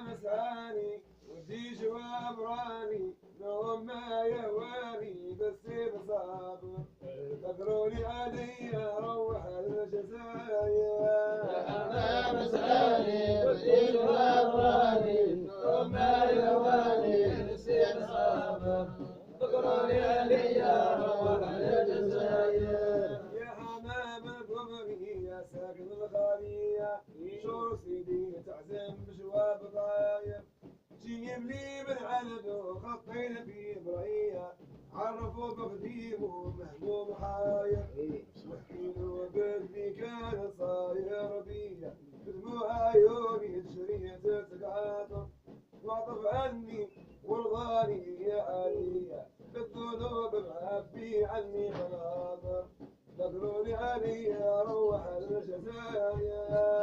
مسعاني ودي جواب راني نوم ما يهواني بس بصابر فكروني علي اروح الجزاير يا مسعاني ودي جواب راني نوم ما يهواني بس بصابر فكروني علي اروح الجزاير. يا حمام القمري يا ساكن الخالية شور سيدي تعزم بجواب طاير جيب لي بالعلد وخطين في برية عرفوا بقديمه مهموم حاير واحكي له قلبي كان صاير بيا بدموع عيوني شريت تقاطر واعطف عني وارضاني يا عليا بالذنوب معبي عني خلاطر ذكروني علي اروح الجزاير.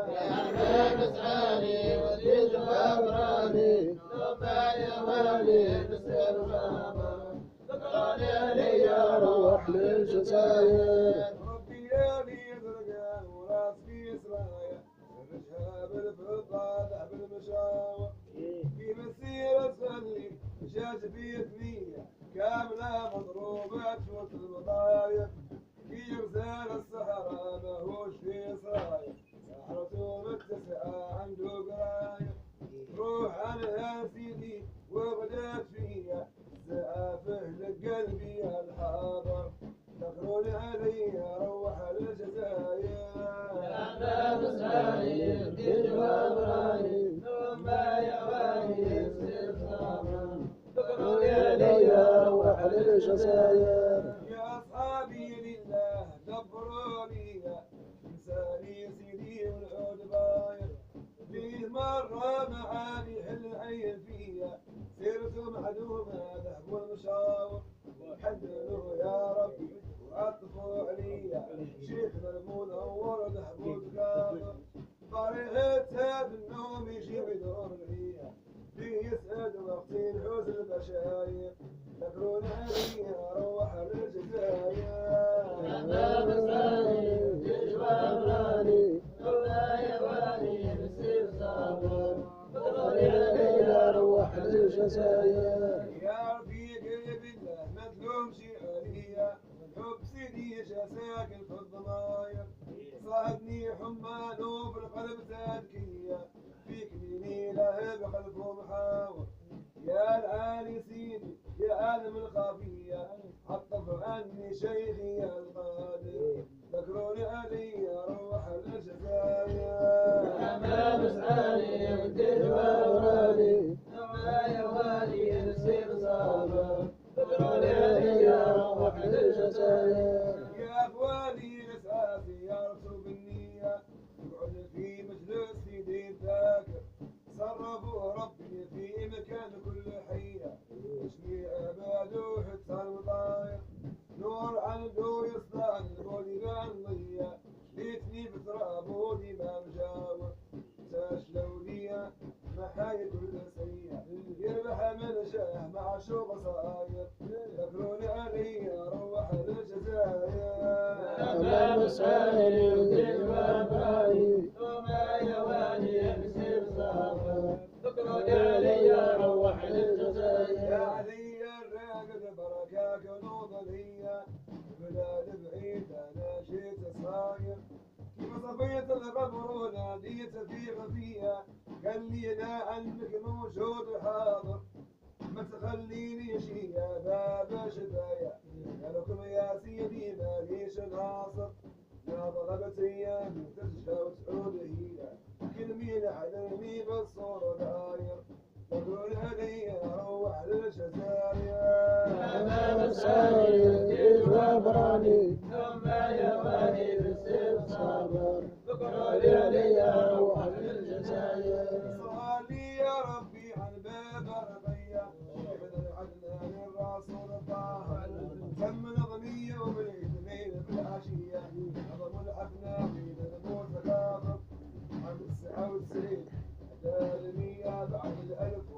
يا مسعاني ودي جواب راني نوم ما يهواني بس بصابر فكروني علي اروح للجزاير. ربي يا لي زرقاء وراس في سرايا رجها بالفضة ذهب المشاوى في مسيرة صلي شاش في ثنية كاملة مضروبة تفوت المضايق في رسال الصحراء ماهوش في سرايا سحرته متسعة عنده قراية روح عنها سيدي وبدأت فيها زعافه لقلبي الحاضر ذكروني علي اروح الجزاير. يا مسعاني ودي جواب راني نوم ما يهواني بس بصابر فكروني علي اروح للجزاير. يا اصحابي لله دبروني انساني سيدي والعود باير فيه مرة معاني حل عين فيها سيرت معدومة ذهب والمشاور حدلوا يا ربي وعطفوا عليا شيخنا المنور ذهب وتكاثر طريقتها بالنوم يجي ويدور ليا فيه يسعد وقتي الحزن البشاير ذكروني علي اروح للجزاير. يا مسعاني ودي جواب راني نوم ما يهواني بس بصابر فكروني علي اروح للجزاير. يا رفيق بالله ما تلومشي عليا حب سيدي ساكن في الضماير صاحبني حمان وبالقلب تذكية فيك مني لهب خلفه محاور يا العالي سيدي يا عالم الخافية عطف عني شيخي القادر ذكروني علي اروح الجزاير. يا مسعاني ودي جواب راني نوم ما يهواني بس بصابر فكروني علي اروح للجزاير. يا اخواني الاساسي يا رسول بالنية يقعد في مجلس سيدي الذاكر صرفوا ربي في مكان كل حية يشمي عباده حتى المطاير نور عنده يصنع البودي بالضية ليتني بترابه ما مجاور تاشلو ليا محايد كل سيئة يربح من شاه مع شو بصاير ذكروني علي اروح للجزاير. يا مسعاني ودي جواب راني نوم ما يهواني بس بصابر فكروني علي اروح يا للجزاير. علي الراقد بركاك نوض ليا بلاد بعيد انا جيت صاير كيف صفيت القبر وناديت في خفية قال لي لا انك موجود وحاضر ما تخليني شي يا باب شفايا قالكم يا سيدي ماليش ناصر يا ضربت ايامي ترجع وتعود هي كل مين علمني بالصور داير يقول علي اروح للجزاير. يا مسعاني ودي جواب راني نوم ما يهواني بس بصابر فكروني علي اروح للجزاير. صلي يا ربي عن باب رقية ابن العدنان الرسول طه تم نظمية وبالاثنين بالعشية نظم الحفنة بين الموت كافر عن 99 أداء المية بعد الألف